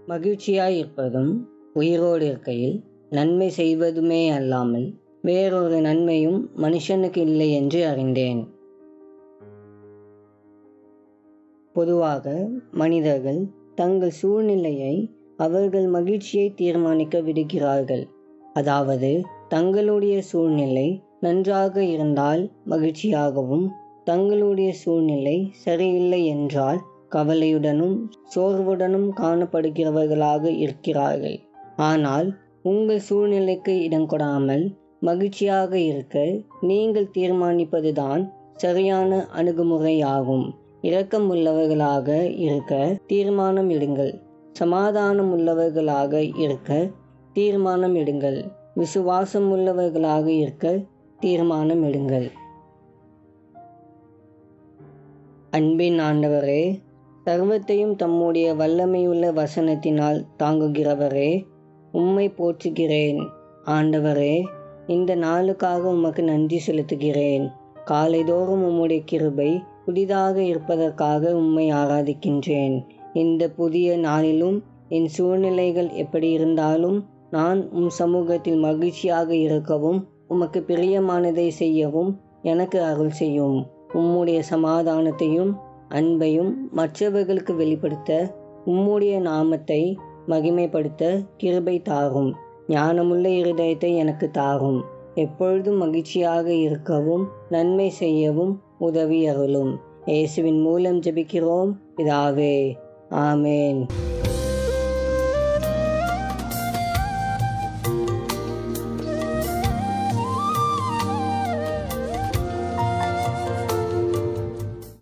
மகிழ்ச்சியாய் இருப்பதும் உயிரோடு இருக்கையில் நன்மை செய்வதுமே அல்லாமல் வேறொரு நன்மையும் மனுஷனுக்கு இல்லை என்று அறிந்தேன். பொதுவாக மனிதர்கள் தங்கள் சூழ்நிலையை அவர்கள் மகிழ்ச்சியை தீர்மானிக்க விடுகிறார்கள். அதாவது தங்களுடைய சூழ்நிலை நன்றாக இருந்தால் மகிழ்ச்சியாகவும், தங்களுடைய சூழ்நிலை சரியில்லை என்றால் கவலையுடனும் சோர்வுடனும் காணப்படுகிறவர்களாக இருக்கிறார்கள். ஆனால் உங்கள் சூழ்நிலைக்கு இடம் கொடாமல் மகிழ்ச்சியாக இருக்க நீங்கள் தீர்மானிப்பதுதான் சரியான அணுகுமுறையாகும். இரக்கம் உள்ளவர்களாக இருக்க தீர்மானம் எடுங்கள். சமாதானம் உள்ளவர்களாக இருக்க தீர்மானம் எடுங்கள். விசுவாசம் உள்ளவர்களாக இருக்க தீர்மானம் எடுங்கள். அன்பின் ஆண்டவரே, சர்வத்தையும் தம்முடைய வல்லமையுள்ள வசனத்தினால் தாங்குகிறவரே, உம்மை போற்றுகிறேன். ஆண்டவரே, இந்த நாளுக்காக உமக்கு நன்றி செலுத்துகிறேன். காலைதோறும் உம்முடைய கிருபை புதிதாக இருப்பதற்காக உம்மை ஆராதிக்கின்றேன். இந்த புதிய நாளிலும் என் சூழ்நிலைகள் எப்படி இருந்தாலும் நான் உம் சமூகத்தில் மகிழ்ச்சியாக இருக்கவும், உமக்கு பிரியமானதை செய்யவும் எனக்கு அருள் செய்யும். உம்முடைய சமாதானத்தையும் அன்பையும் மற்றவர்களுக்கு வெளிப்படுத்த, உம்முடைய நாமத்தை மகிமைப்படுத்த கிருபை தாரும். ஞானமுள்ள இருதயத்தை எனக்கு தாரும். எப்பொழுதும் மகிழ்ச்சியாக இருக்கவும் நன்மை செய்யவும் உதவி அருளும். இயேசுவின் மூலம் ஜெபிக்கிறோம் பிதாவே. ஆமேன்.